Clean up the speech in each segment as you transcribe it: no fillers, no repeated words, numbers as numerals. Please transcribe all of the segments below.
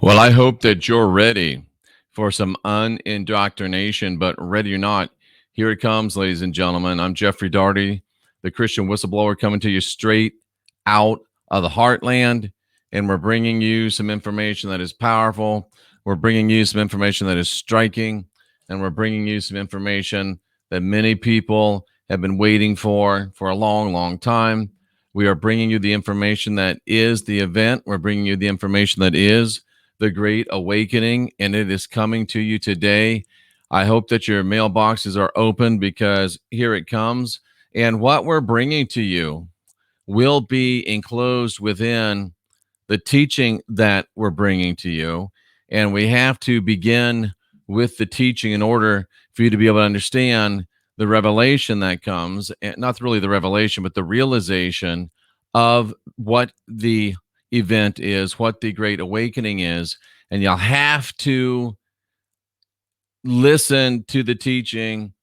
Well, I hope that you're ready for some unindoctrination, but ready or not, here it comes, ladies and gentlemen. I'm Jeffrey Daugherty, the Christian Whistleblower, coming to you straight out of the heartland, and we're bringing you some information that is powerful. We're bringing you some information that is striking, and we're bringing you some information that many people have been waiting for a long, long time. We are bringing you the information that is the event. We're bringing you the information that is the Great Awakening, and it is coming to you today. I hope that your mailboxes are open because here it comes. And what we're bringing to you will be enclosed within the teaching that we're bringing to you. And we have to begin with the teaching in order for you to be able to understand the revelation that comes, and not really the revelation, but the realization of what the event is, what the Great Awakening is. And you'll have to listen to the teaching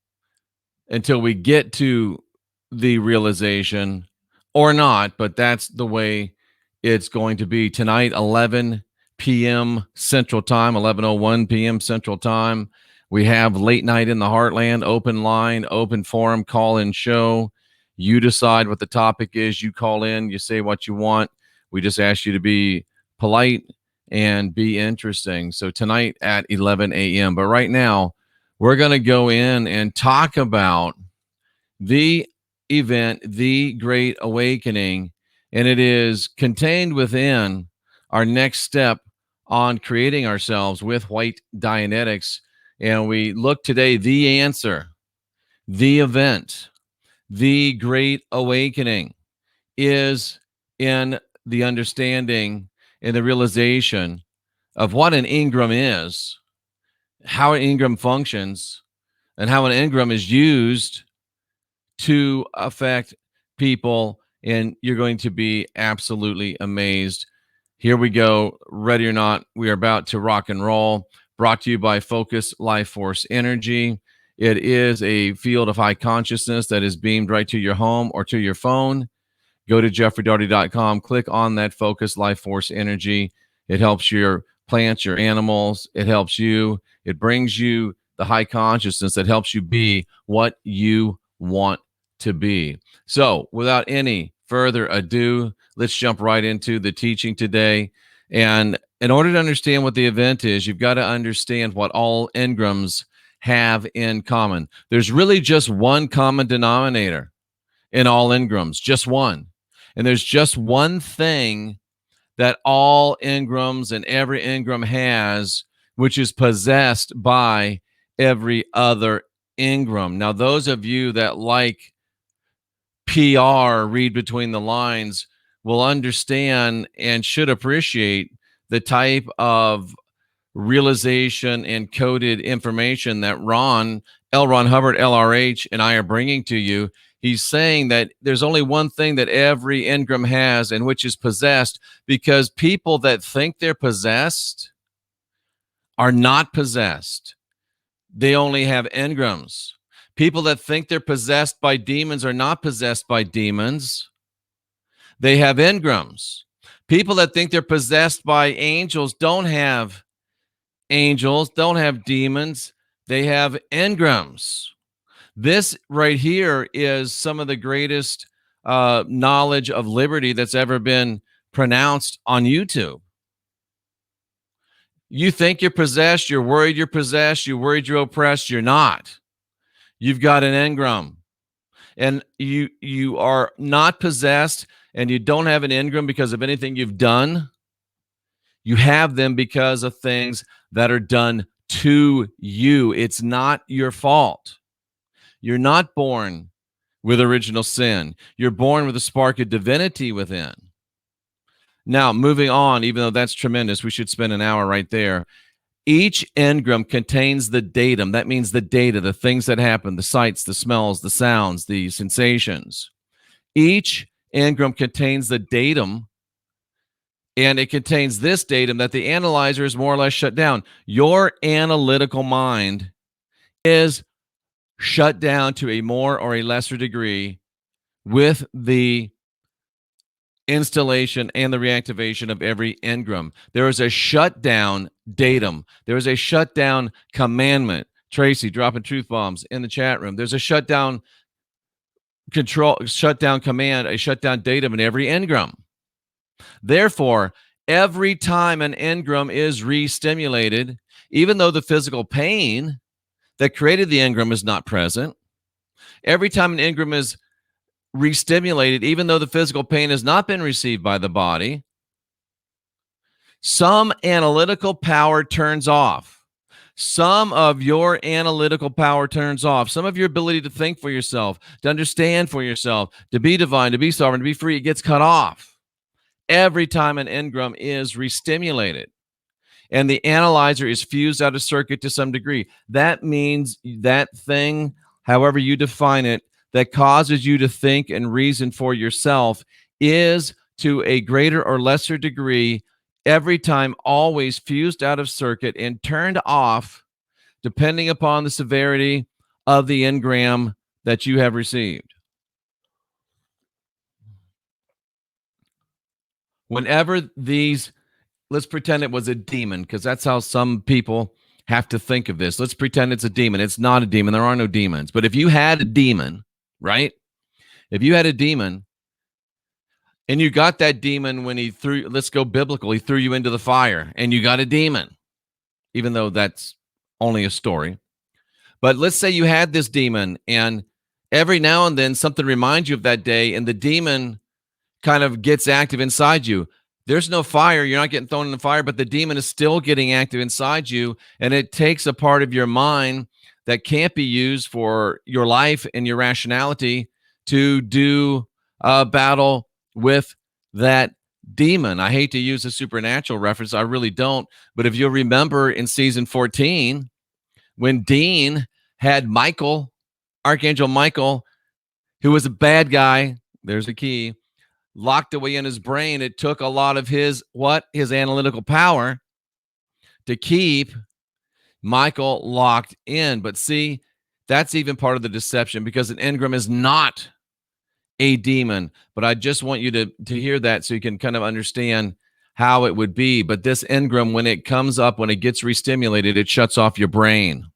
until we get to the realization or not, but that's the way it's going to be tonight, 11 p.m. Central Time, 11:01 p.m. Central Time. We have Late Night in the Heartland, open line, open forum, call-in show. You decide what the topic is. You call in, you say what you want. We just ask you to be polite and be interesting. So tonight at 11 a.m. But right now, we're going to go in and talk about the event, the Great Awakening, and it is contained within our next step on creating ourselves with white Dianetics. And we look today, the answer, the event, the Great Awakening is in the understanding and the realization of what an engram is, how an engram functions, and how an engram is used to affect people. And you're going to be absolutely amazed. Here we go. Ready or not, we are about to rock and roll. Brought to you by Focus Life Force Energy. It is a field of high consciousness that is beamed right to your home or to your phone. Go to jeffreydaugherty.com, click on that Focus Life Force Energy. It helps your plants, your animals. It helps you. It brings you the high consciousness that helps you be what you want to be. So without any further ado, let's jump right into the teaching today. And in order to understand what the event is, you've got to understand what all engrams have in common. There's really just one common denominator in all engrams, just one. And there's just one thing that all engrams and every engram has, which is possessed by every other engram. Now, those of you that like PR, read between the lines, will understand and should appreciate the type of realization and coded information that L. Ron Hubbard, LRH, and I are bringing to you. He's saying that there's only one thing that every engram has, and which is possessed, because people that think they're possessed are not possessed. They only have engrams. People that think they're possessed by demons are not possessed by demons. They have engrams. People that think they're possessed by angels don't have angels, don't have demons. They have engrams. This right here is some of the greatest knowledge of liberty that's ever been pronounced on YouTube. You think you're possessed, you're worried you're possessed, you're worried you're oppressed, you're not. You've got an engram. And you are not possessed, and you don't have an engram because of anything you've done. You have them because of things that are done to you. It's not your fault. You're not born with original sin. You're born with a spark of divinity within. Now, moving on, even though that's tremendous, we should spend an hour right there. Each engram contains the datum. That means the data, the things that happen, the sights, the smells, the sounds, the sensations. Each engram contains the datum, and it contains this datum that the analyzer is more or less shut down. Your analytical mind is shut down to a more or a lesser degree with the installation and the reactivation of every engram. There is a shutdown datum. There is a shutdown commandment. Tracy dropping truth bombs in the chat room. There's a shutdown command, a shutdown datum in every engram. Therefore, every time an engram is re-stimulated, even though the physical pain that created the engram is not present, every time an engram is re-stimulated, even though the physical pain has not been received by the body, some analytical power turns off. Some of your analytical power turns off. Some of your ability to think for yourself, to understand for yourself, to be divine, to be sovereign, to be free, it gets cut off every time an engram is re-stimulated. And the analyzer is fused out of circuit to some degree. That means that thing, however you define it, that causes you to think and reason for yourself is to a greater or lesser degree every time always fused out of circuit and turned off depending upon the severity of the engram that you have received. Whenever these, let's pretend it was a demon, because that's how some people have to think of this. Let's pretend it's a demon. It's not a demon. There are no demons. But if you had a demon, right? If you had a demon and you got that demon when he threw, let's go biblical, he threw you into the fire and you got a demon, even though that's only a story. But let's say you had this demon and every now and then something reminds you of that day and the demon kind of gets active inside you. There's no fire. You're not getting thrown in the fire, but the demon is still getting active inside you. And it takes a part of your mind that can't be used for your life and your rationality to do a battle with that demon. I hate to use a supernatural reference. I really don't. But if you'll remember in season 14, when Dean had Michael, Archangel Michael, who was a bad guy, there's the key, locked away in his brain, it took a lot of his analytical power to keep Michael locked in. But see, that's even part of the deception because an engram is not a demon. But I just want you to hear that so you can kind of understand how it would be. But this engram, when it comes up, when it gets re-stimulated, it shuts off your brain.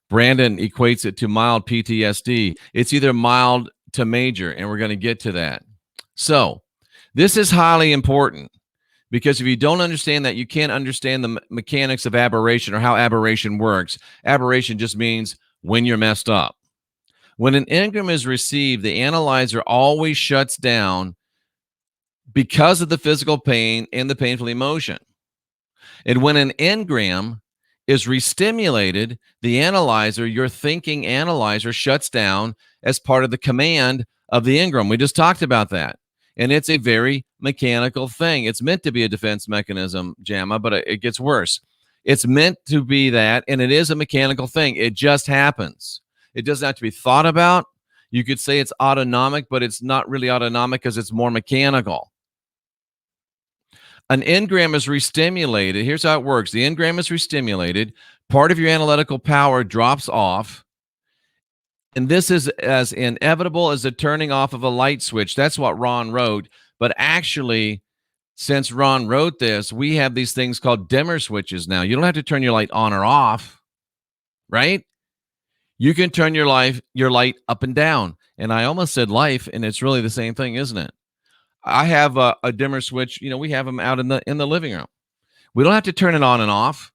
Brandon equates it to mild PTSD. It's either mild to major, and we're going to get to that. So this is highly important because if you don't understand that, you can't understand the mechanics of aberration or how aberration works. Aberration just means when you're messed up. When an engram is received, the analyzer always shuts down because of the physical pain and the painful emotion. And when an engram is re-stimulated, the analyzer, your thinking analyzer, shuts down as part of the command of the engram. We just talked about that. And it's a very mechanical thing. It's meant to be a defense mechanism, JAMA, but it gets worse. It's meant to be that, and it is a mechanical thing. It just happens. It doesn't have to be thought about. You could say it's autonomic, but it's not really autonomic because it's more mechanical. An engram is re-stimulated. Here's how it works. The engram is re-stimulated. Part of your analytical power drops off. And this is as inevitable as the turning off of a light switch. That's what Ron wrote. But actually, since Ron wrote this, we have these things called dimmer switches now. You don't have to turn your light on or off, right? You can turn your light up and down. And I almost said life, and it's really the same thing, isn't it? I have a dimmer switch. You know, we have them out in the living room. We don't have to turn it on and off.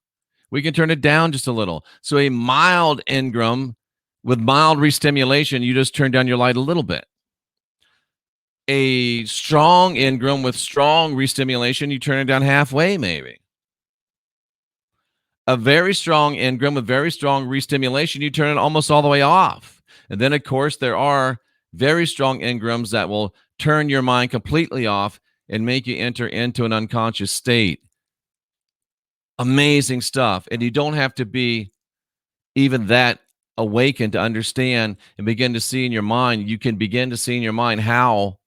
We can turn it down just a little. So a mild engram with mild re-stimulation, you just turn down your light a little bit. A strong engram with strong re-stimulation, you turn it down halfway maybe. A very strong engram with very strong re-stimulation, you turn it almost all the way off. And then, of course, there are very strong engrams that will turn your mind completely off and make you enter into an unconscious state. Amazing stuff. And you don't have to be even that awakened to understand and begin to see in your mind. You can begin to see in your mind how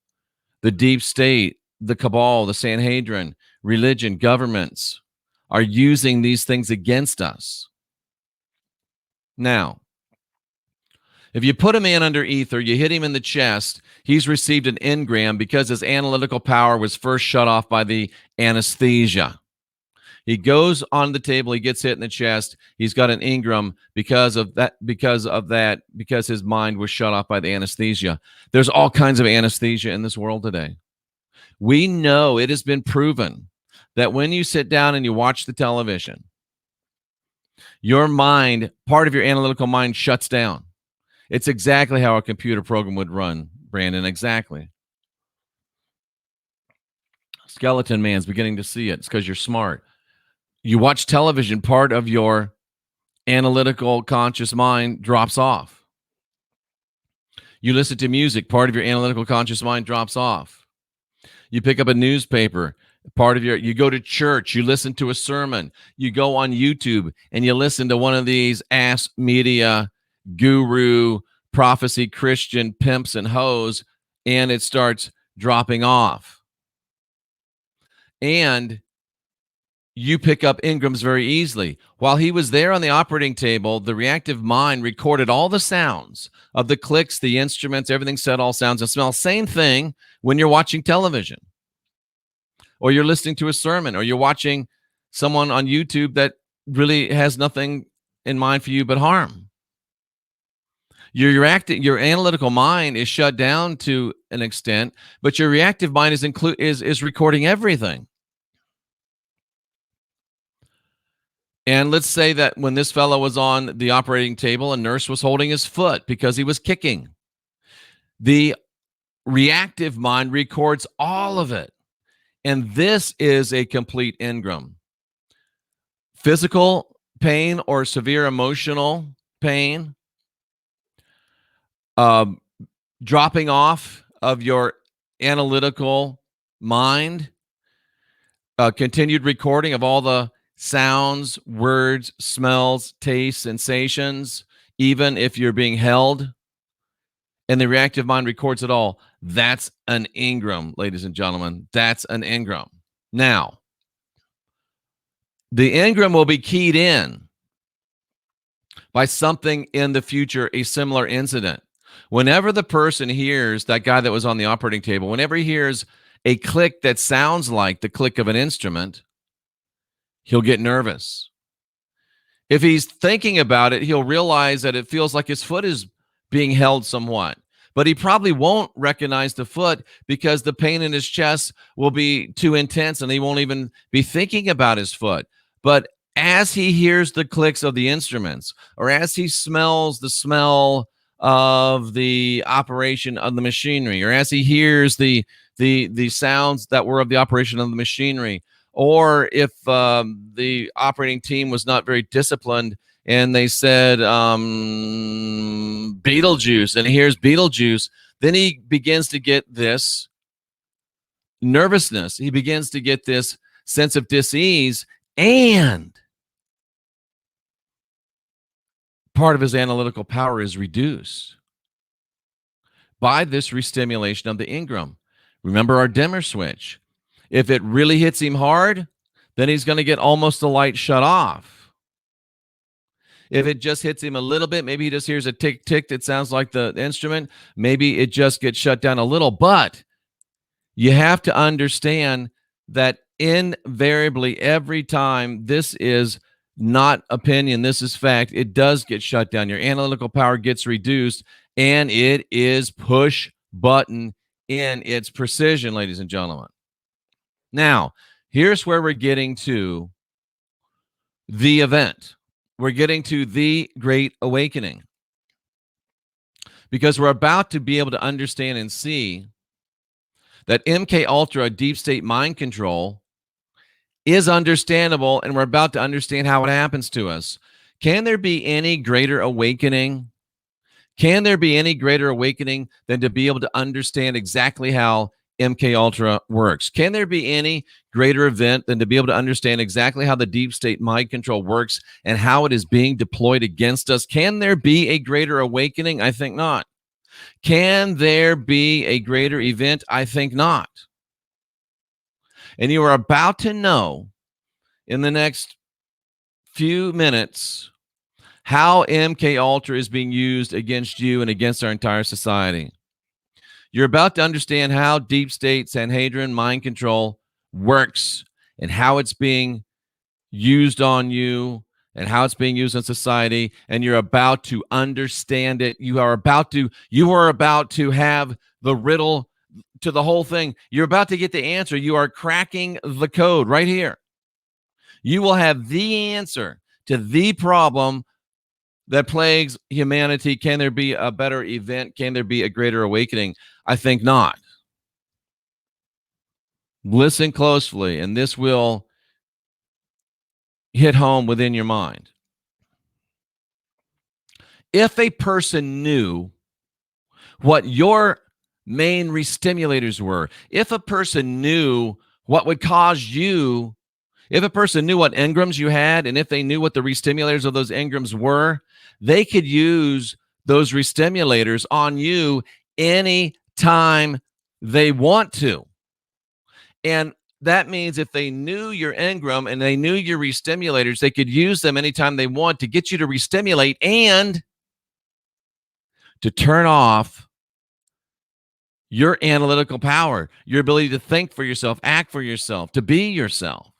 the deep state, the cabal, the Sanhedrin, religion, governments are using these things against us. Now, If you put a man under ether, you hit him in the chest, he's received an engram because his analytical power was first shut off by the anesthesia. He goes on the table, he gets hit in the chest, he's got an engram because his mind was shut off by the anesthesia. There's all kinds of anesthesia in this world today. We know, it has been proven, that when you sit down and you watch the television, your mind, part of your analytical mind, shuts down. It's exactly how a computer program would run, Brandon, exactly. Skeleton Man's beginning to see it. It's because you're smart. You watch television, part of your analytical conscious mind drops off. You listen to music, part of your analytical conscious mind drops off. You pick up a newspaper, you go to church, you listen to a sermon, you go on YouTube and you listen to one of these ass media guru prophecy Christian pimps and hoes, and it starts dropping off. And you pick up engrams very easily. While he was there on the operating table, the reactive mind recorded all the sounds of the clicks, the instruments, everything said, all sounds and smells. Same thing when you're watching television, or you're listening to a sermon, or you're watching someone on YouTube that really has nothing in mind for you but harm. Your analytical mind is shut down to an extent, but your reactive mind is recording everything. And let's say that when this fellow was on the operating table, a nurse was holding his foot because he was kicking. The reactive mind records all of it. And this is a complete engram. Physical pain or severe emotional pain, dropping off of your analytical mind, continued recording of all the sounds, words, smells, tastes, sensations, even if you're being held, and the reactive mind records it all. That's an engram, ladies and gentlemen. That's an engram. Now, the engram will be keyed in by something in the future, a similar incident. Whenever the person hears, that guy that was on the operating table, whenever he hears a click that sounds like the click of an instrument, he'll get nervous. If he's thinking about it, he'll realize that it feels like his foot is being held somewhat. But he probably won't recognize the foot because the pain in his chest will be too intense and he won't even be thinking about his foot. But as he hears the clicks of the instruments, or as he smells the smell of the operation of the machinery, or as he hears the sounds that were of the operation of the machinery, or if the operating team was not very disciplined and they said Beetlejuice, and he hears Beetlejuice, then he begins to get this nervousness. He begins to get this sense of dis-ease, and part of his analytical power is reduced by this restimulation of the engram. Remember our dimmer switch. If it really hits him hard, then he's going to get almost the light shut off. If it just hits him a little bit, maybe he just hears a tick, tick that sounds like the instrument, maybe it just gets shut down a little. But you have to understand that invariably every time, this is not opinion, this is fact, it does get shut down. Your analytical power gets reduced, and it is push button in its precision, ladies and gentlemen. Now, here's where we're getting to the event. We're getting to the Great Awakening, because we're about to be able to understand and see that MK Ultra deep state mind control is understandable, and we're about to understand how it happens to us. Can there be any greater awakening? Can there be any greater awakening than to be able to understand exactly how MK Ultra works? Can there be any greater event than to be able to understand exactly how the deep state mind control works and how it is being deployed against us? Can there be a greater awakening? I think not. Can there be a greater event? I think not. And you are about to know in the next few minutes how MK Ultra is being used against you and against our entire society. You're about to understand how deep state Sanhedrin mind control works and how it's being used on you and how it's being used in society, and you're about to understand it. You are about to have the riddle to the whole thing. You're about to get the answer. You are cracking the code right here. You will have the answer to the problem that plagues humanity. Can there be a better event? Can there be a greater awakening? I think not. Listen closely, and this will hit home within your mind. If a person knew what your main restimulators were, if a person knew what would cause you, if a person knew what engrams you had, and if they knew what the restimulators of those engrams were, they could use those restimulators on you anytime they want to. And that means if they knew your engram and they knew your restimulators, they could use them anytime they want to get you to restimulate and to turn off your analytical power, your ability to think for yourself, act for yourself, to be yourself.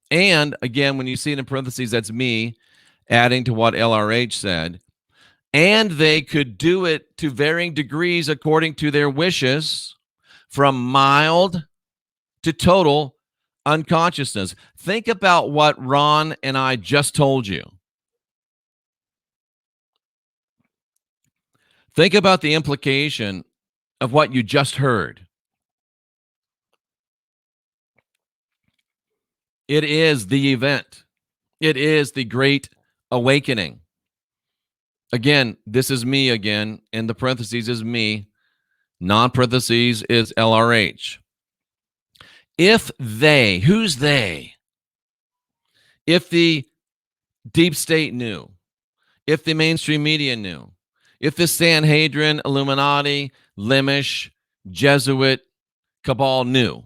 And again, when you see it in parentheses, that's me adding to what LRH said. And they could do it to varying degrees according to their wishes, from mild to total unconsciousness. Think about what Ron and I just told you. Think about the implication of what you just heard. It is the event. It is the great awakening. Again, this is me again. In the parentheses is me. Non-parentheses is LRH. If they, who's they? If the deep state knew, if the mainstream media knew, if the Sanhedrin, Illuminati, Limish, Jesuit cabal knew,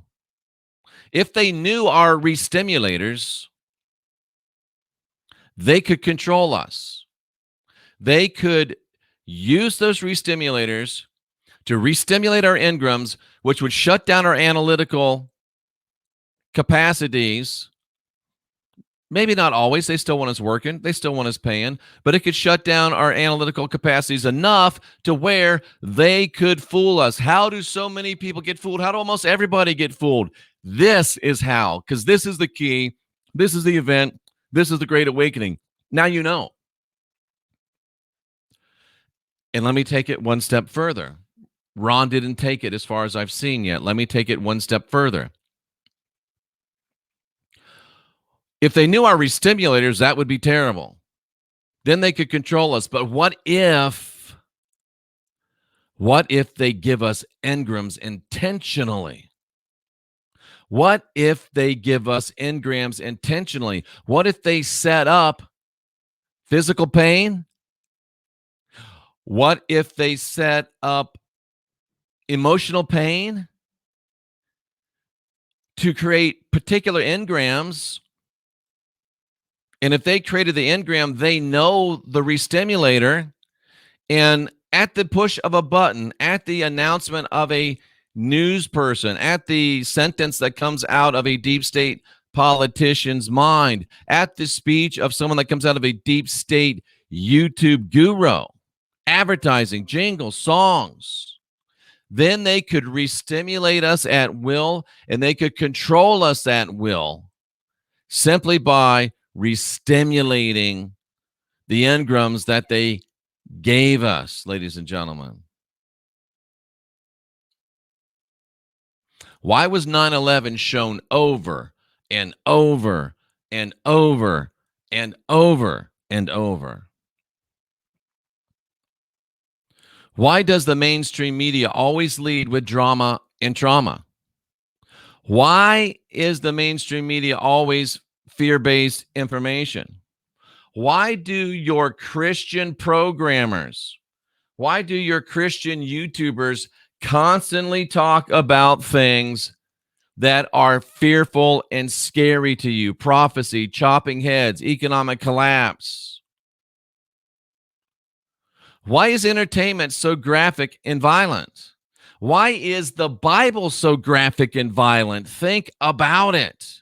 if they knew our restimulators, they could control us. They could use those restimulators to restimulate our engrams, which would shut down our analytical capacities. Maybe not always. They still want us working. They still want us paying. But it could shut down our analytical capacities enough to where they could fool us. How do so many people get fooled? How do almost everybody get fooled? This is how, because this is the key. This is the event. This is the Great Awakening. Now you know. And let me take it one step further. Ron didn't take it as far as I've seen yet. Let me take it one step further. If they knew our restimulators, that would be terrible. Then they could control us. But what if they give us engrams intentionally? What if they give us engrams intentionally? What if they set up physical pain? What if they set up emotional pain to create particular engrams? And if they created the engram, they know the restimulator, and at the push of a button, at the announcement of a news person, at the sentence that comes out of a deep state politician's mind, at the speech of someone that comes out of a deep state YouTube guru, advertising, jingles, songs, then they could restimulate us at will, and they could control us at will simply by restimulating the engrams that they gave us, ladies and gentlemen. Why was 9/11 shown over and over and over and over and over? Why does the mainstream media always lead with drama and trauma? Why is the mainstream media always fear-based information? Why do your Christian programmers, why do your Christian YouTubers constantly talk about things that are fearful and scary to you. Prophecy, chopping heads, economic collapse. Why is entertainment so graphic and violent? Why is the Bible so graphic and violent? Think about it.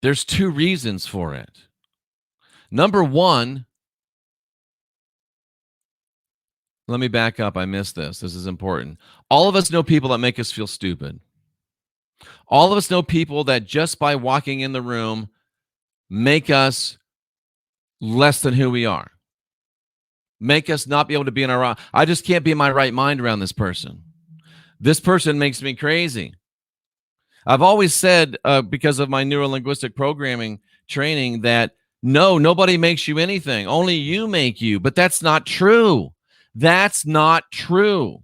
There's two reasons for it. Number one, let me back up. I missed this. This is important. All of us know people that make us feel stupid. All of us know people that just by walking in the room make us less than who we are. Make us not be able to be in our, I just can't be in my right mind around this person. This person makes me crazy. I've always said, because of my neuro-linguistic programming training, that no, nobody makes you anything. Only you make you. But that's not true. That's not true.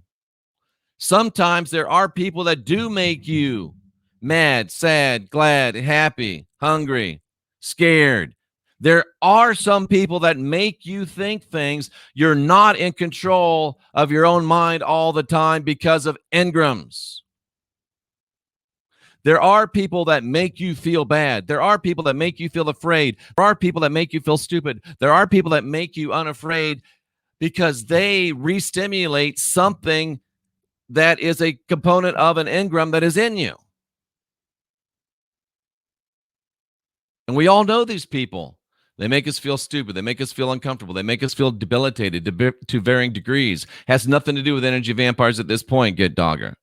Sometimes there are people that do make you mad, sad, glad, happy, hungry, scared. There are some people that make you think things. You're not in control of your own mind all the time because of engrams. There are people that make you feel bad. There are people that make you feel afraid. There are people that make you feel stupid. There are people that make you unafraid because they re-stimulate something that is a component of an engram that is in you. And we all know these people. They make us feel stupid. They make us feel uncomfortable. They make us feel debilitated to varying degrees. Has nothing to do with energy vampires at this point, good dogger.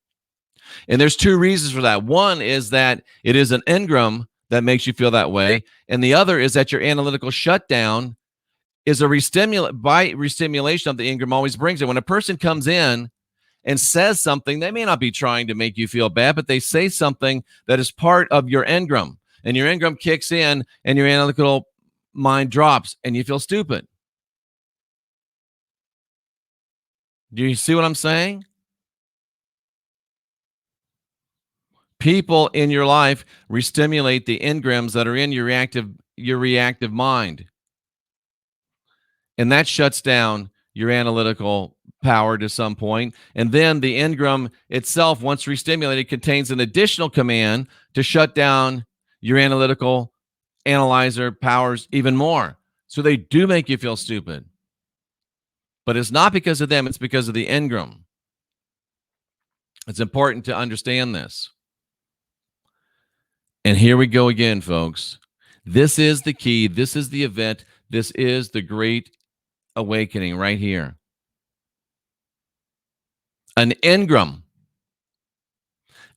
And there's two reasons for that. One is that it is an engram that makes you feel that way. And the other is that your analytical shutdown is a re-stimulation of the engram always brings it. When a person comes in and says something, they may not be trying to make you feel bad, but they say something that is part of your engram. And your engram kicks in and your analytical mind drops and you feel stupid. Do you see what I'm saying? People in your life re-stimulate the engrams that are in your reactive mind. And that shuts down your analytical power to some point. And then the engram itself, once re-stimulated, contains an additional command to shut down your analytical analyzer powers even more. So they do make you feel stupid. But it's not because of them, it's because of the engram. It's important to understand this. And here we go again, folks. This is the key. This is the event. This is the great awakening right here. An engram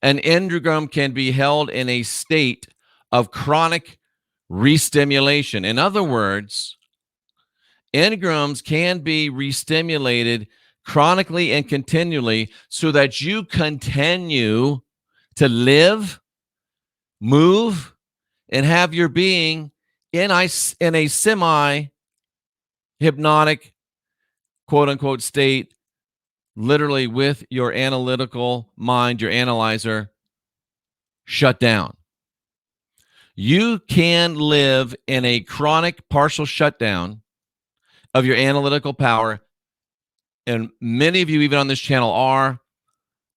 can be held in a state of chronic re-stimulation. In other words, engrams can be re-stimulated chronically and continually so that you continue to live, move, and have your being in a semi-hypnotic, quote-unquote, state, literally with your analytical mind, your analyzer, shut down. You can live in a chronic partial shutdown of your analytical power, and many of you, even on this channel, are,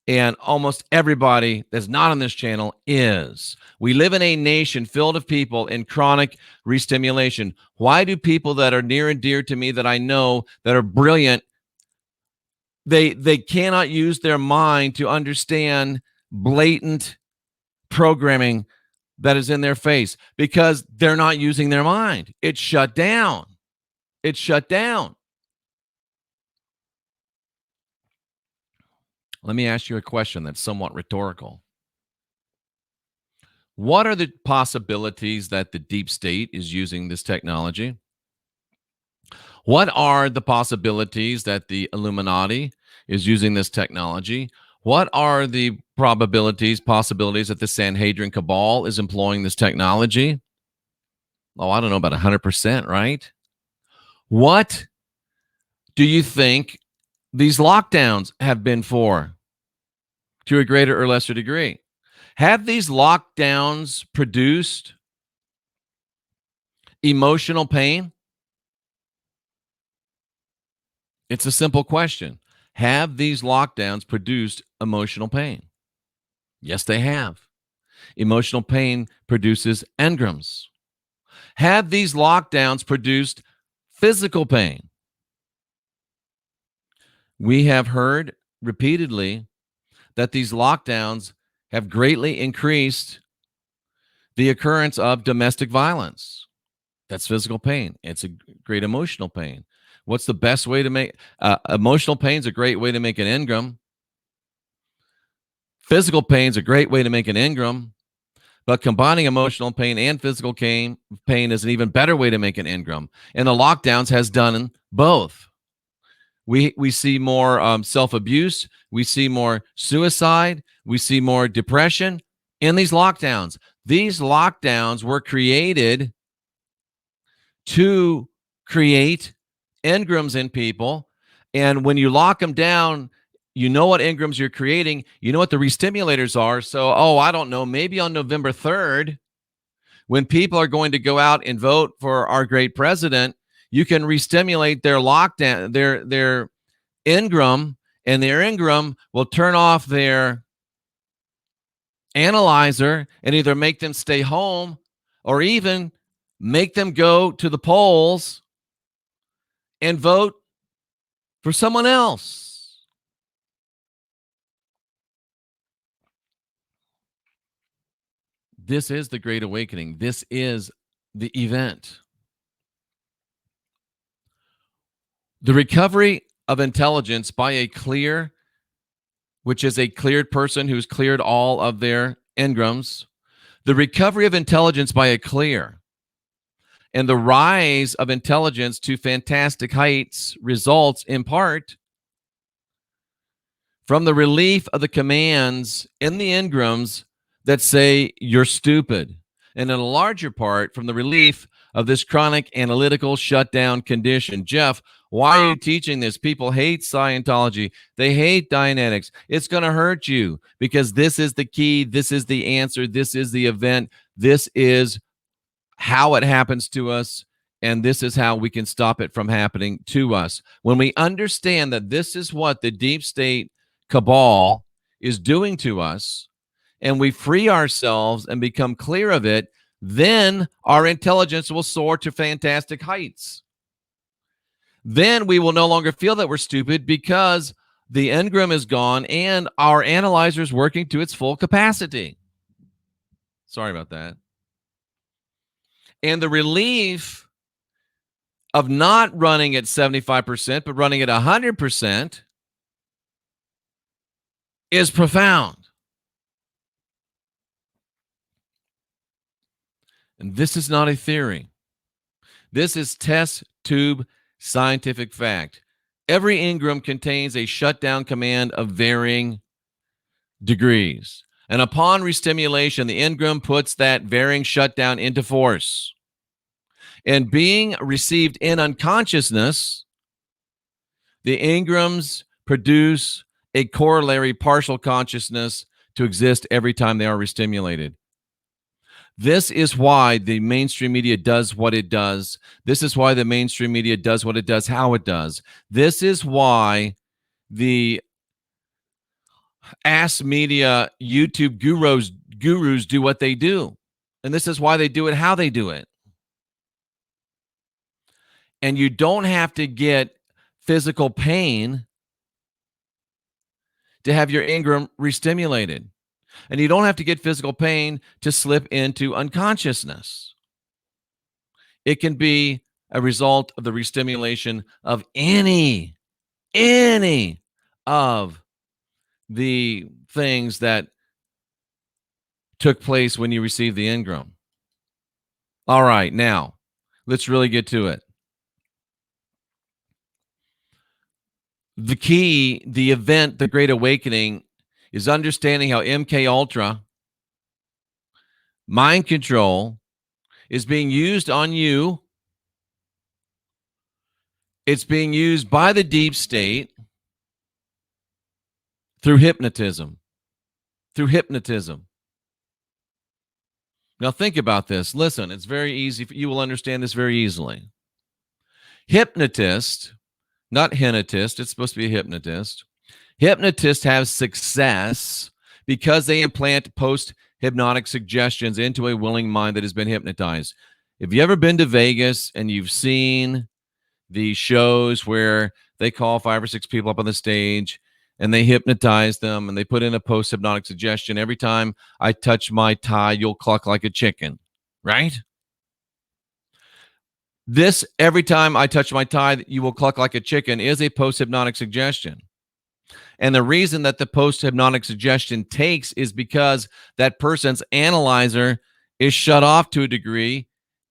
and almost everybody that's not on this channel is. We live in a nation filled with people in chronic re-stimulation. Why do people that are near and dear to me that I know that are brilliant, they cannot use their mind to understand blatant programming that is in their face? Because they're not using their mind. It's shut down. It's shut down. Let me ask you a question that's somewhat rhetorical. What are the possibilities that the deep state is using this technology? What are the possibilities that the Illuminati is using this technology? What are the possibilities that the Sanhedrin cabal is employing this technology? Oh, I don't know, about 100%, right? What do you think these lockdowns have been for, to a greater or lesser degree? Have these lockdowns produced emotional pain? It's a simple question. Have these lockdowns produced emotional pain? Yes, they have. Emotional pain produces engrams. Have these lockdowns produced physical pain? We have heard repeatedly that these lockdowns have greatly increased the occurrence of domestic violence. That's physical pain. It's a great emotional pain. What's the best way to make emotional pain is a great way to make an engram. Physical pain is a great way to make an engram, but combining emotional pain and physical pain is an even better way to make an engram. And the lockdowns has done both. We see more self-abuse. We see more suicide. We see more depression in these lockdowns. These lockdowns were created to create engrams in people. And when you lock them down, you know what engrams you're creating. You know what the re-stimulators are. So, I don't know, maybe on November 3rd, when people are going to go out and vote for our great president, you can re-stimulate their lockdown, their engram, and their engram will turn off their analyzer and either make them stay home or even make them go to the polls and vote for someone else. This is the Great Awakening. This is the event. The recovery of intelligence by a clear, which is a cleared person who's cleared all of their engrams. The recovery of intelligence by a clear and the rise of intelligence to fantastic heights results in part from the relief of the commands in the engrams that say you're stupid, and in a larger part from the relief of this chronic analytical shutdown condition. Jeff, why are you teaching this? People hate Scientology. They hate Dianetics. It's going to hurt you because this is the key. This is the answer. This is the event. This is how it happens to us, and this is how we can stop it from happening to us. When we understand that this is what the deep state cabal is doing to us, and we free ourselves and become clear of it, then our intelligence will soar to fantastic heights. Then we will no longer feel that we're stupid because the engram is gone and our analyzer is working to its full capacity. Sorry about that. And the relief of not running at 75%, but running at 100% is profound. And this is not a theory. This is test tube scientific fact. Every engram contains a shutdown command of varying degrees. And upon restimulation, the engram puts that varying shutdown into force. And being received in unconsciousness, the engrams produce a corollary partial consciousness to exist every time they are restimulated. This is why the mainstream media does what it does. This is why the mainstream media does what it does, how it does. This is why the ass media YouTube gurus do what they do. And this is why they do it, how they do it. And you don't have to get physical pain to have your engram restimulated. And you don't have to get physical pain to slip into unconsciousness. It can be a result of the restimulation of any of the things that took place when you received the engram. All right, now let's really get to it. The key, the event, the Great Awakening, is understanding how MK Ultra mind control is being used on you. It's being used by the deep state through hypnotism. Through hypnotism. Now think about this. Listen, it's very easy. You will understand this very easily. Hypnotists not hypnotist. It's supposed to be a hypnotist. Hypnotists have success because they implant post-hypnotic suggestions into a willing mind that has been hypnotized. Have you ever been to Vegas and you've seen the shows where they call 5 or 6 people up on the stage and they hypnotize them and they put in a post-hypnotic suggestion? Every time I touch my tie, you'll cluck like a chicken, right? This, every time I touch my tie, you will cluck like a chicken, is a post-hypnotic suggestion. And the reason that the post-hypnotic suggestion takes is because that person's analyzer is shut off to a degree.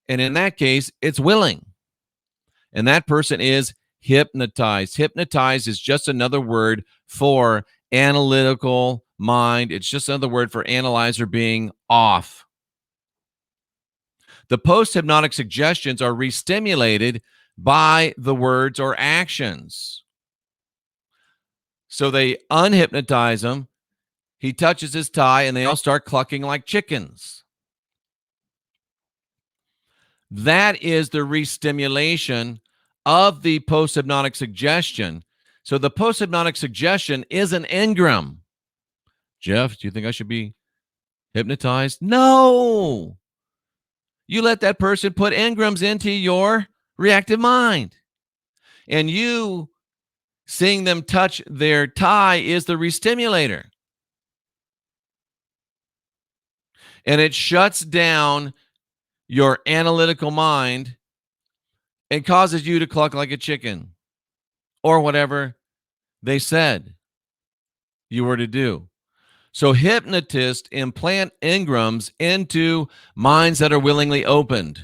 And in that case, it's willing. And that person is hypnotized. Hypnotized is just another word for analytical mind. It's just another word for analyzer being off. The post-hypnotic suggestions are re-stimulated by the words or actions. So they unhypnotize him. He touches his tie, and they all start clucking like chickens. That is the re-stimulation of the post-hypnotic suggestion. So the post-hypnotic suggestion is an engram. Jeff, do you think I should be hypnotized? No. You let that person put engrams into your reactive mind. And you seeing them touch their tie is the re-stimulator. And it shuts down your analytical mind and causes you to cluck like a chicken or whatever they said you were to do. So hypnotists implant engrams into minds that are willingly opened.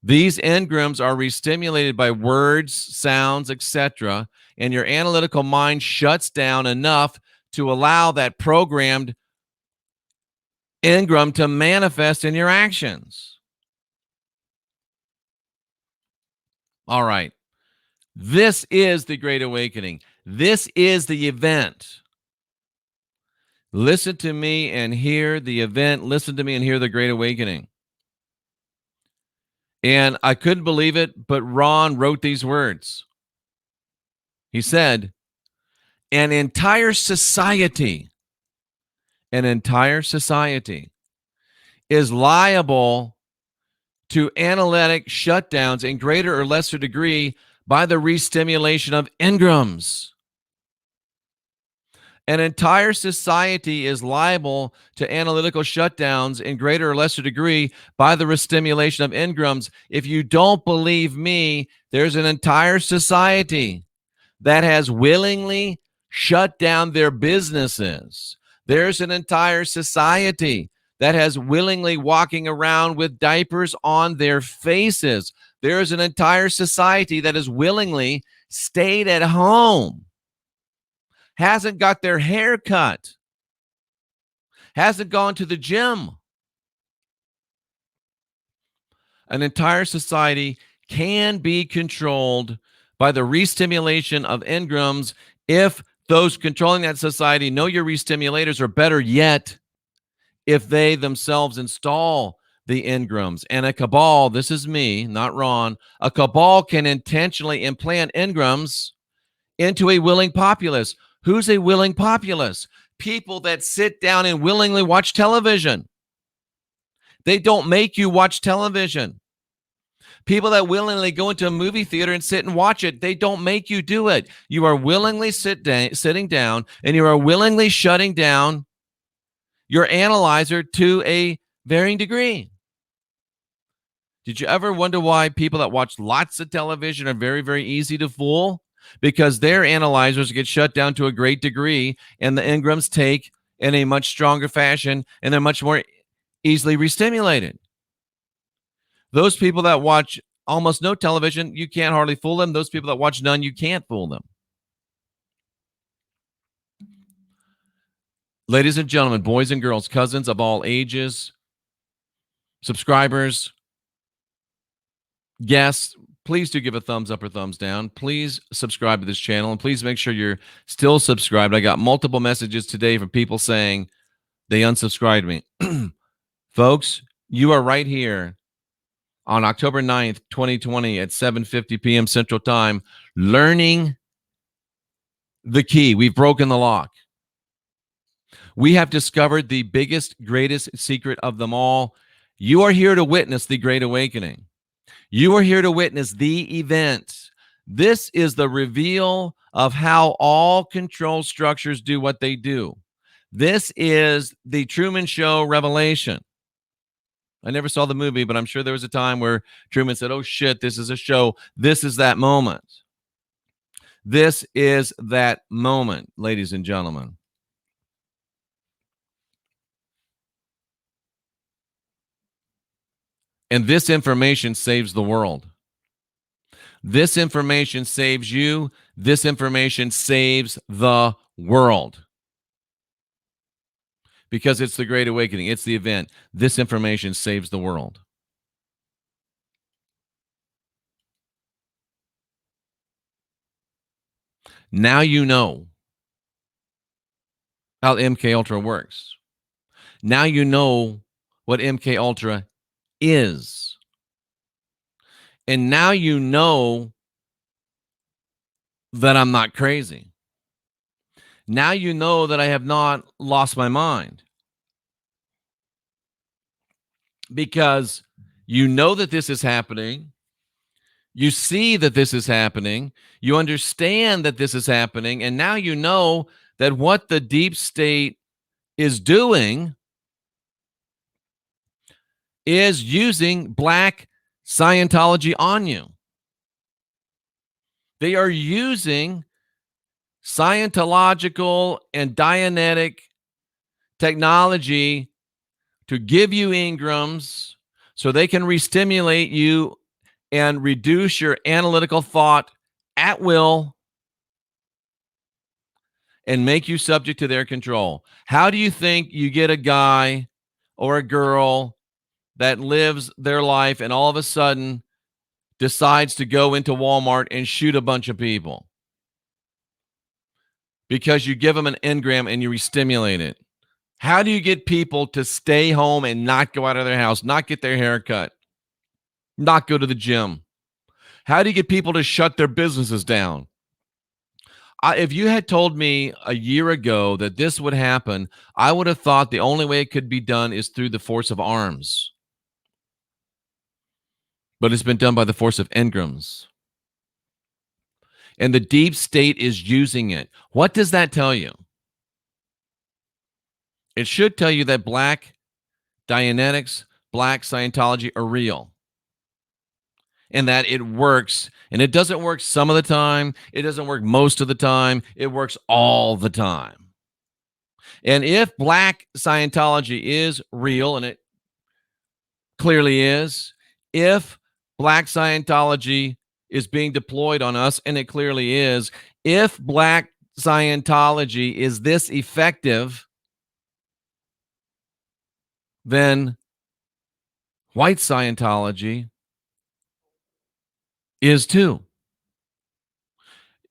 These engrams are re-stimulated by words, sounds, etc., and your analytical mind shuts down enough to allow that programmed engram to manifest in your actions. All right. This is the Great Awakening. This is the event. Listen to me and hear the event. Listen to me and hear the Great Awakening. And I couldn't believe it, but Ron wrote these words. He said, an entire society is liable to analytic shutdowns in greater or lesser degree by the re-stimulation of engrams. An entire society is liable to analytical shutdowns in greater or lesser degree by the re-stimulation of engrams. If you don't believe me, there's an entire society that has willingly shut down their businesses. There's an entire society that has willingly walking around with diapers on their faces. There's an entire society that has willingly stayed at home, hasn't got their hair cut, hasn't gone to the gym. An entire society can be controlled by the re-stimulation of engrams if those controlling that society know your re-stimulators, or better yet, if they themselves install the engrams. And a cabal, this is me, not Ron, a cabal can intentionally implant engrams into a willing populace. Who's a willing populace? People that sit down and willingly watch television. They don't make you watch television. People that willingly go into a movie theater and sit and watch it, they don't make you do it. You are willingly sitting down, and you are willingly shutting down your analyzer to a varying degree. Did you ever wonder why people that watch lots of television are very, very easy to fool? Because their analyzers get shut down to a great degree, and the engrams take in a much stronger fashion, and they're much more easily re-stimulated. Those people that watch almost no television, you can't hardly fool them. Those people that watch none, you can't fool them. Ladies and gentlemen, boys and girls, cousins of all ages, subscribers, guests, please do give a thumbs up or thumbs down. Please subscribe to this channel, and please make sure you're still subscribed. I got multiple messages today from people saying they unsubscribed me. Folks, you are right here on October 9th, 2020 at 7:50 p.m. Central Time, learning the key. We've broken the lock. We have discovered the biggest, greatest secret of them all. You are here to witness the Great Awakening. You are here to witness the event. This is the reveal of how all control structures do what they do. This is the Truman Show revelation. I never saw the movie, but I'm sure there was a time where Truman said, "Oh shit, this is a show." This is that moment. This is that moment, ladies and gentlemen. And this information saves the world. This information saves you. This information saves the world. Because it's the Great Awakening. It's the event. This information saves the world. Now you know how MK Ultra works. Now you know what MK Ultra is. And now you know that I'm not crazy. Now you know that I have not lost my mind. Because you know that this is happening. You see that this is happening. You understand that this is happening. And now you know that what the deep state is doing is using black Scientology on you. They are using Scientological and Dianetic technology to give you engrams so they can re-stimulate you and reduce your analytical thought at will and make you subject to their control. How do you think you get a guy or a girl that lives their life and all of a sudden decides to go into Walmart and shoot a bunch of people? Because you give them an engram and you re-stimulate it. How do you get people to stay home and not go out of their house, not get their hair cut, not go to the gym? How do you get people to shut their businesses down? If you had told me a year ago that this would happen, I would have thought the only way it could be done is through the force of arms. But it's been done by the force of engrams. And the deep state is using it. What does that tell you? It should tell you that black Dianetics, black Scientology are real. And that it works. And it doesn't work some of the time. It doesn't work most of the time. It works all the time. And if black Scientology is real, and it clearly is, if black Scientology is being deployed on us, and it clearly is, if black Scientology is this effective, then white Scientology is too.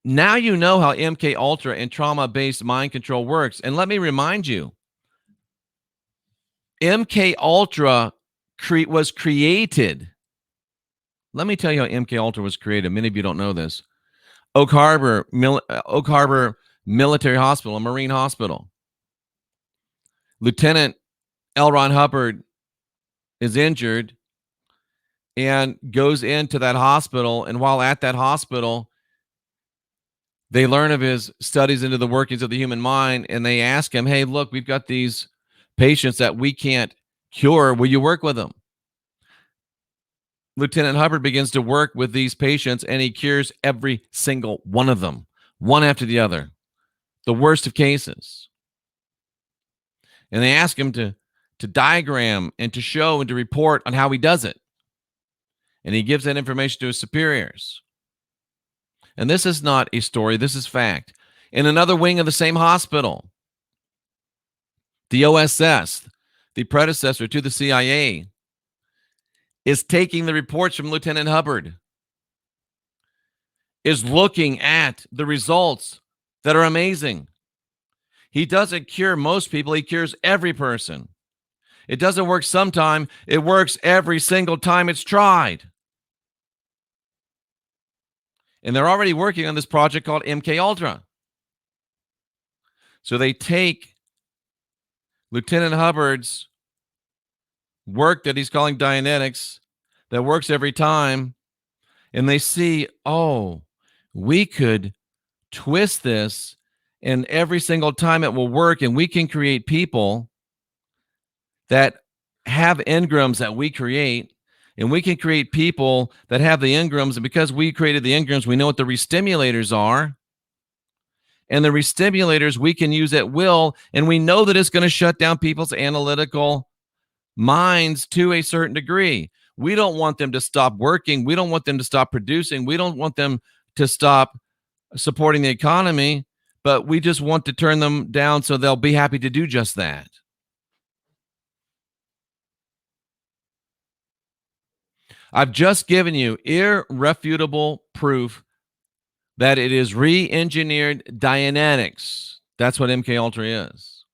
Now you know how MK Ultra and trauma-based mind control works. And let me remind you, MK Ultra was created. Let me tell you how MK Ultra was created. Many of you don't know this. Oak Harbor Military Hospital, a Marine hospital. Lieutenant L. Ron Hubbard is injured and goes into that hospital. And while at that hospital, they learn of his studies into the workings of the human mind. And they ask him, "Hey, look, we've got these patients that we can't cure. Will you work with them?" Lieutenant Hubbard begins to work with these patients, and he cures every single one of them, one after the other, the worst of cases. And they ask him to diagram and to show and to report on how he does it. And he gives that information to his superiors. And this is not a story, this is fact. In another wing of the same hospital, the OSS, the predecessor to the CIA, is taking the reports from Lieutenant Hubbard, is looking at the results that are amazing. He doesn't cure most people, he cures every person. It doesn't work sometime. It works every single time it's tried. And they're already working on this project called MK Ultra. So they take Lieutenant Hubbard's work that he's calling Dianetics, that works every time, and they see, oh, we could twist this, and every single time it will work, and we can create people that have engrams that we create, and we can create people that have the engrams, and because we created the engrams, we know what the restimulators are, and the restimulators we can use at will, and we know that it's going to shut down people's analytical minds to a certain degree. We don't want them to stop working. We don't want them to stop producing. We don't want them to stop supporting the economy, but we just want to turn them down so they'll be happy to do just that. I've just given you irrefutable proof that it is re-engineered Dianetics. That's what MK Ultra is.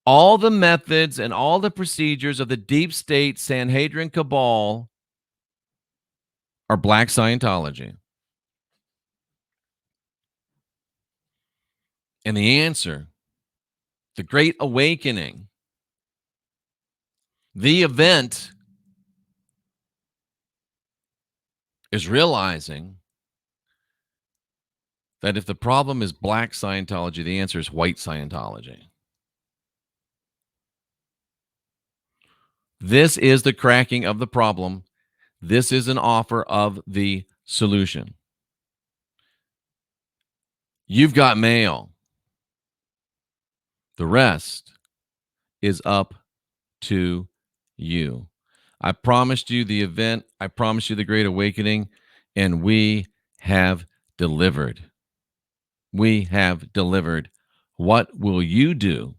All the methods and all the procedures of the deep state Sanhedrin cabal are black Scientology. And the answer, the Great Awakening, the event, is realizing that if the problem is black Scientology, the answer is white Scientology. This is the cracking of the problem. This is an offer of the solution. You've got mail. The rest is up to you. I promised you the event. I promised you the Great Awakening, and we have delivered. We have delivered. What will you do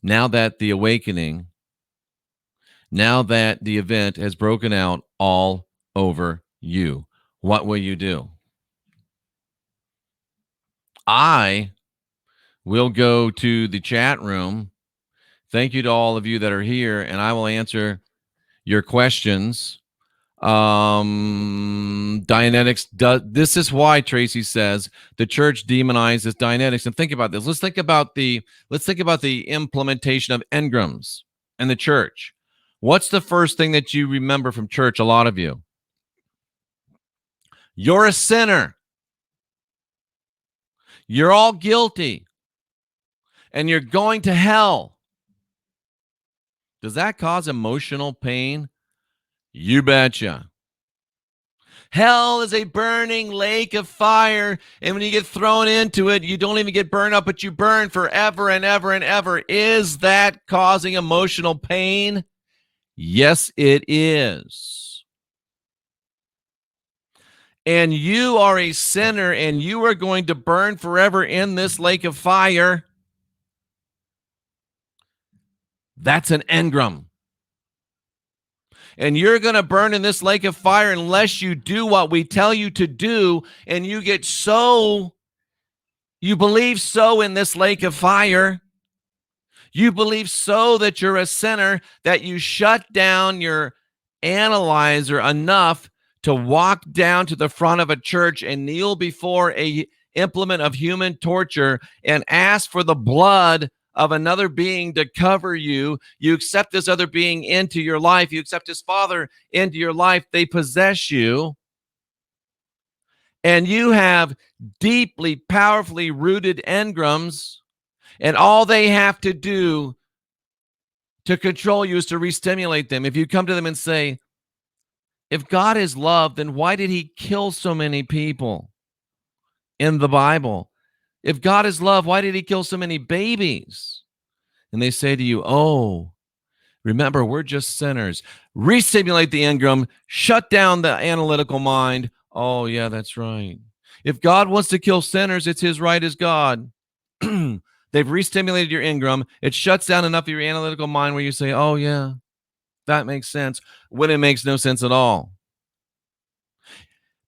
now that the awakening, now that the event has broken out all over you? What will you do? I will go to the chat room. Thank you to all of you that are here, and I will answer your questions. Dianetics does. This is why Tracy says the church demonizes Dianetics. And think about this. Let's think about the implementation of engrams in the church. What's the first thing that you remember from church? A lot of you. You're a sinner. You're all guilty. And you're going to hell. Does that cause emotional pain? You betcha. Hell is a burning lake of fire, and when you get thrown into it, you don't even get burned up, but you burn forever and ever and ever. Is that causing emotional pain? Yes, it is. And you are a sinner, and you are going to burn forever in this lake of fire. That's an engram. And you're going to burn in this lake of fire unless you do what we tell you to do, and you believe so in this lake of fire. You believe so that you're a sinner, that you shut down your analyzer enough to walk down to the front of a church and kneel before a implement of human torture and ask for the blood of another being to cover you. You accept this other being into your life. You accept his father into your life. They possess you. And you have deeply, powerfully rooted engrams. And all they have to do to control you is to re-stimulate them. If you come to them and say, if God is love, then why did he kill so many people in the Bible? If God is love, why did he kill so many babies? And they say to you, oh, remember, we're just sinners. Re-stimulate the engram, shut down the analytical mind. Oh, yeah, that's right. If God wants to kill sinners, it's his right as God. They've re-stimulated your engram. It shuts down enough of your analytical mind where you say, oh, yeah, that makes sense, when it makes no sense at all.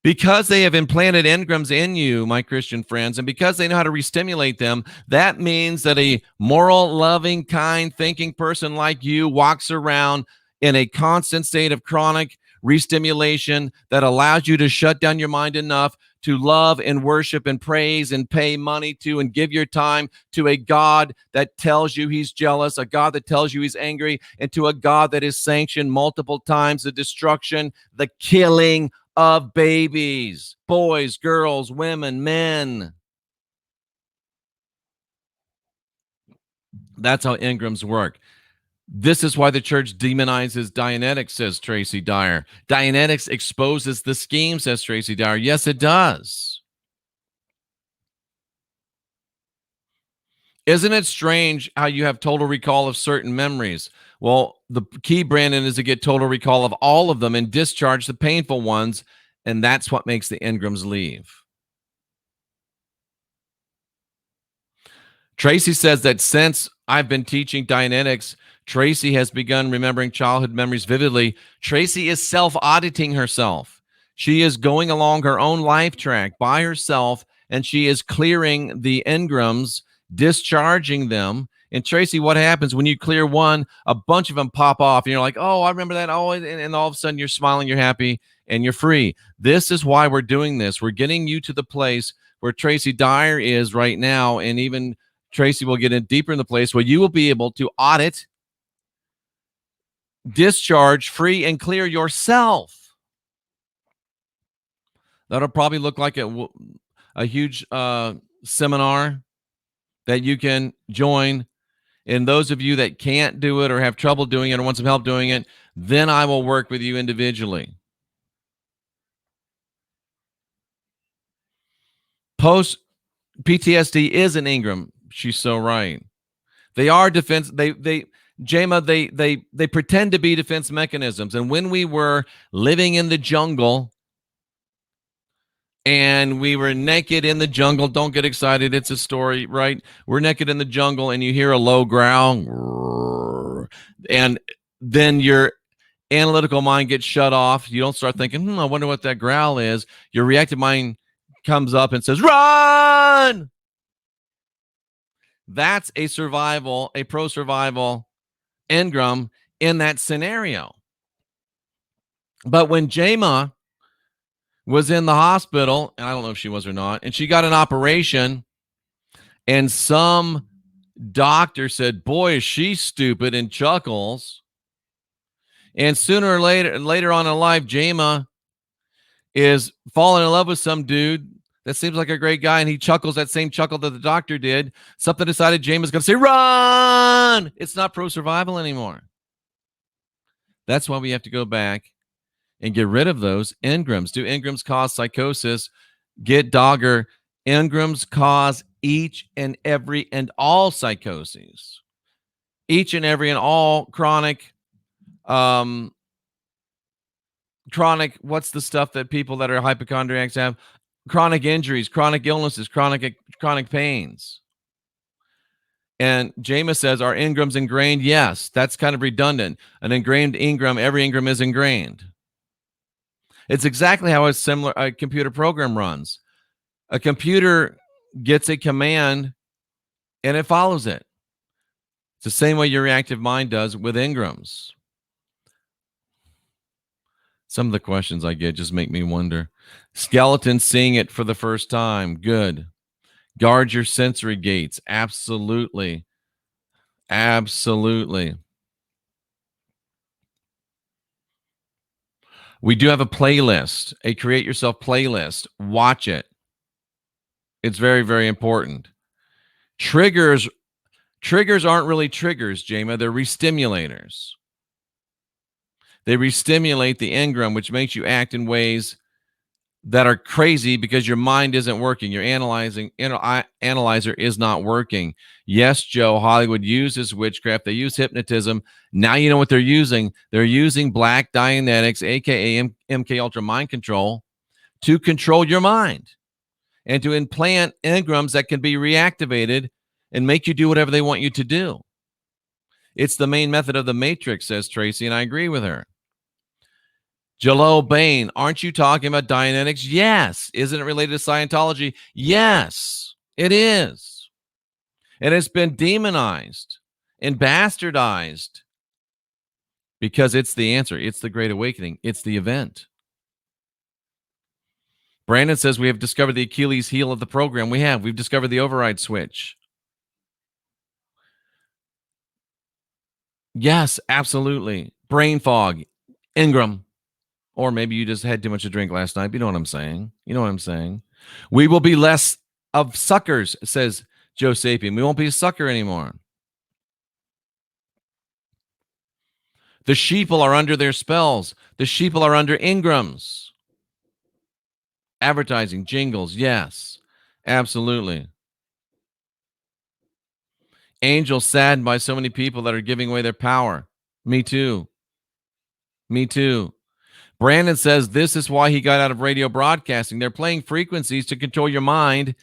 Because they have implanted engrams in you, my Christian friends, and because they know how to restimulate them, that means that a moral, loving, kind, thinking person like you walks around in a constant state of chronic restimulation that allows you to shut down your mind enough to love and worship and praise and pay money to and give your time to a God that tells you he's jealous, a God that tells you he's angry, and to a God that has sanctioned multiple times the destruction, the killing of babies, boys, girls, women, men. That's how engrams work. This is why the church demonizes Dianetics, says Tracy Dyer. Dianetics exposes the scheme, says Tracy Dyer. Yes, it does. Isn't it strange how you have total recall of certain memories? Well, the key, Brandon, is to get total recall of all of them and discharge the painful ones, and that's what makes the engrams leave. Tracy says that since I've been teaching Dianetics, Tracy has begun remembering childhood memories vividly. Tracy is self-auditing herself. She is going along her own life track by herself, and she is clearing the engrams, discharging them. And Tracy, what happens when you clear one, a bunch of them pop off, and you're like, oh, I remember that. Oh, and all of a sudden you're smiling, you're happy, and you're free. This is why we're doing this. We're getting you to the place where Tracy Dyer is right now, and even Tracy will get in deeper in the place where you will be able to audit, discharge, free, and clear yourself. That'll probably look like a huge seminar that you can join. And those of you that can't do it or have trouble doing it or want some help doing it, then I will work with you individually. Post PTSD is an engram. She's so right. They are defense. Jama, they pretend to be defense mechanisms. And when we were living in the jungle and we were naked in the jungle, don't get excited. It's a story, right? We're naked in the jungle and you hear a low growl, and then your analytical mind gets shut off. You don't start thinking, I wonder what that growl is. Your reactive mind comes up and says, run! That's a pro-survival engram in that scenario. But when Jama was in the hospital, and I don't know if she was or not, and she got an operation, and some doctor said, boy, is she stupid, and chuckles. And sooner or later on in life, Jama is falling in love with some dude that seems like a great guy, and he chuckles that same chuckle that the doctor did. Something decided Jama's going to say, run! It's not pro-survival anymore. That's why we have to go back and get rid of those engrams. Do engrams cause psychosis? Get Dogger. Engrams cause each and every and all psychoses. Each and every and all chronic, what's the stuff that people that are hypochondriacs have? Chronic injuries, chronic illnesses, chronic pains. And Jama says, are engrams ingrained? Yes, that's kind of redundant. An ingrained engram, every engram is ingrained. It's exactly how a computer program runs. A computer gets a command and it follows it. It's the same way your reactive mind does with engrams. Some of the questions I get just make me wonder. Skeleton seeing it for the first time. Good. Guard your sensory gates. Absolutely. Absolutely. We do have a playlist, a Create Yourself playlist. Watch it. It's very, very important. Triggers aren't really triggers, Jama. They're restimulators. They restimulate the engram, which makes you act in ways that are crazy because your mind isn't working. Your analyzer is not working. Yes, Joe, Hollywood uses witchcraft. They use hypnotism. Now you know what they're using. They're using black Dianetics, aka MK Ultra mind control, to control your mind and to implant engrams that can be reactivated and make you do whatever they want you to do. It's the main method of the Matrix, says Tracy, and I agree with her. Jalil Bain, aren't you talking about Dianetics? Yes. Isn't it related to Scientology? Yes, it is. And it's been demonized and bastardized because it's the answer. It's the Great Awakening. It's the event. Brandon says we have discovered the Achilles heel of the program. We have. We've discovered the override switch. Yes, absolutely. Brain fog. Ingram. Or maybe you just had too much to drink last night. You know what I'm saying? You know what I'm saying? We will be less of suckers, says Joe Sapien. We won't be a sucker anymore. The sheeple are under their spells. The sheeple are under Ingrams. Advertising, jingles, yes, absolutely. Angel saddened by so many people that are giving away their power. Me too. Me too. Brandon says this is why he got out of radio broadcasting. They're playing frequencies to control your mind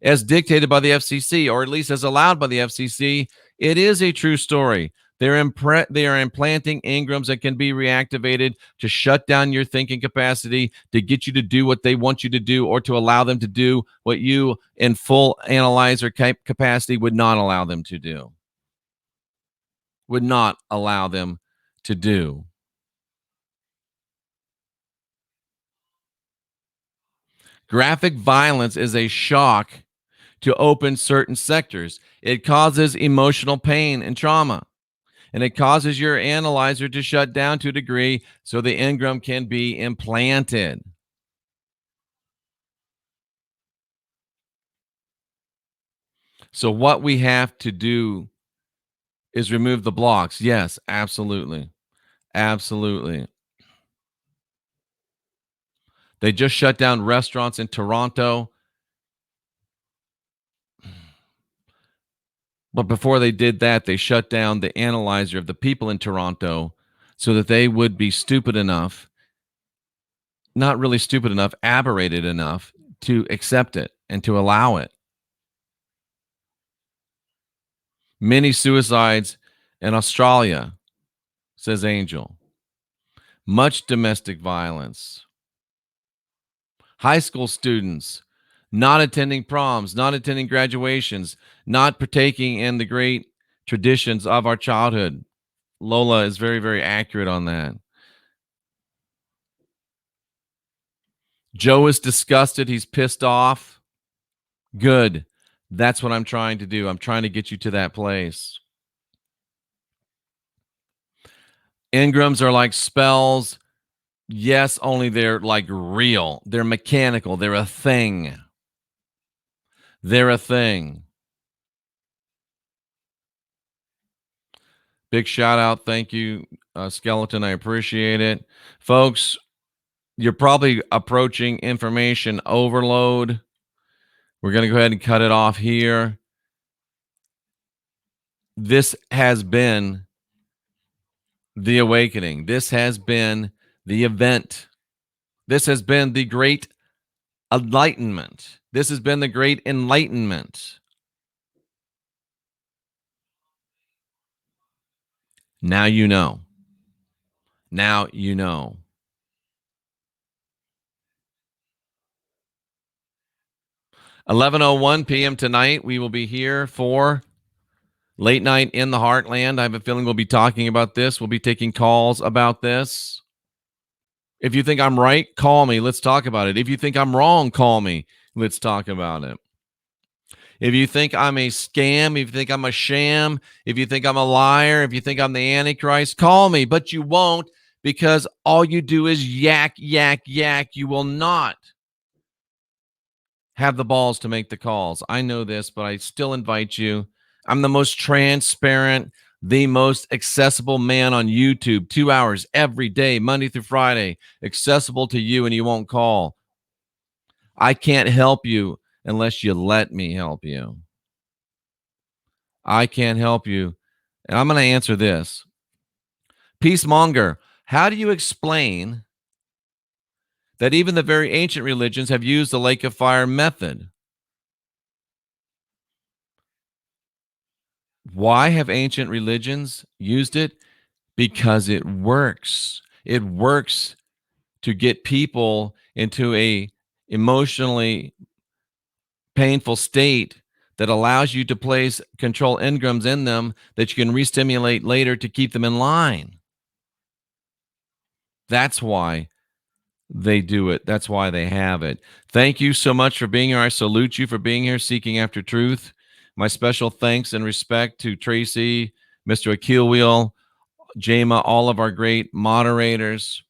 as dictated by the FCC, or at least as allowed by the FCC. It is a true story. They are implanting engrams that can be reactivated to shut down your thinking capacity, to get you to do what they want you to do, or to allow them to do what you, in full analyzer capacity, would not allow them to do. Would not allow them to do. Graphic violence is a shock to open certain sectors. It causes emotional pain and trauma, and it causes your analyzer to shut down to a degree so the engram can be implanted. So what we have to do is remove the blocks. Yes, absolutely. Absolutely. They just shut down restaurants in Toronto. But before they did that, they shut down the analyzer of the people in Toronto so that they would be stupid enough, not really stupid enough, aberrated enough to accept it and to allow it. Many suicides in Australia, says Angel. Much domestic violence. High school students not attending proms, not attending graduations, not partaking in the great traditions of our childhood. Lola is very, very accurate on that. Joe is disgusted. He's pissed off. Good. That's what I'm trying to do. I'm trying to get you to that place. Engrams are like spells. Yes, only they're like real. They're mechanical. They're a thing. They're a thing. Big shout out. Thank you, Skeleton. I appreciate it. Folks, you're probably approaching information overload. We're going to go ahead and cut it off here. This has been the awakening. This has been the event. This has been the great enlightenment. This has been the great enlightenment. Now you know. Now you know. 11:01 p.m. tonight, we will be here for Late Night in the Heartland. I have a feeling we'll be talking about this. We'll be taking calls about this. If you think I'm right, call me. Let's talk about it. If you think I'm wrong, call me. Let's talk about it. If you think I'm a scam, if you think I'm a sham, if you think I'm a liar, if you think I'm the Antichrist, call me. But you won't, because all you do is yak, yak, yak. You will not have the balls to make the calls. I know this, but I still invite you. I'm the most transparent, the most accessible man on YouTube. 2 hours every day, Monday through Friday, accessible to you, and you won't call. I can't help you unless you let me help you. I can't help you. And I'm going to answer this. Peacemonger, how do you explain that even the very ancient religions have used the lake of fire method? Why have ancient religions used it? Because it works. It works to get people into a emotionally painful state that allows you to place control engrams in them that you can re-stimulate later to keep them in line. That's why they do it. That's why they have it. Thank you so much for being here. I salute you for being here, seeking after truth. My special thanks and respect to Tracy, Mr. Akil Wheel, Jama, all of our great moderators.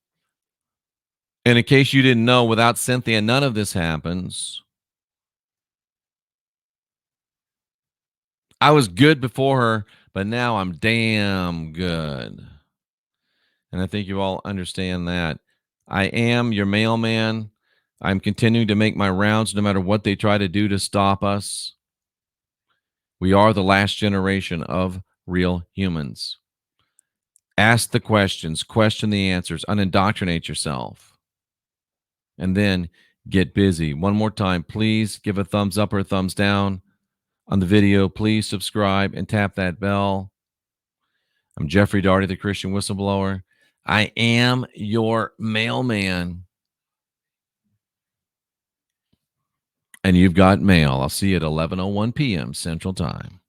And in case you didn't know, without Cynthia, none of this happens. I was good before her, but now I'm damn good. And I think you all understand that. I am your mailman. I'm continuing to make my rounds no matter what they try to do to stop us. We are the last generation of real humans. Ask the questions, question the answers, unindoctrinate yourself, and then get busy. One more time, please give a thumbs up or a thumbs down on the video. Please subscribe and tap that bell. I'm Jeffrey Daugherty, the Christian Whistleblower. I am your mailman. And you've got mail. I'll see you at 11:01 p.m. Central Time.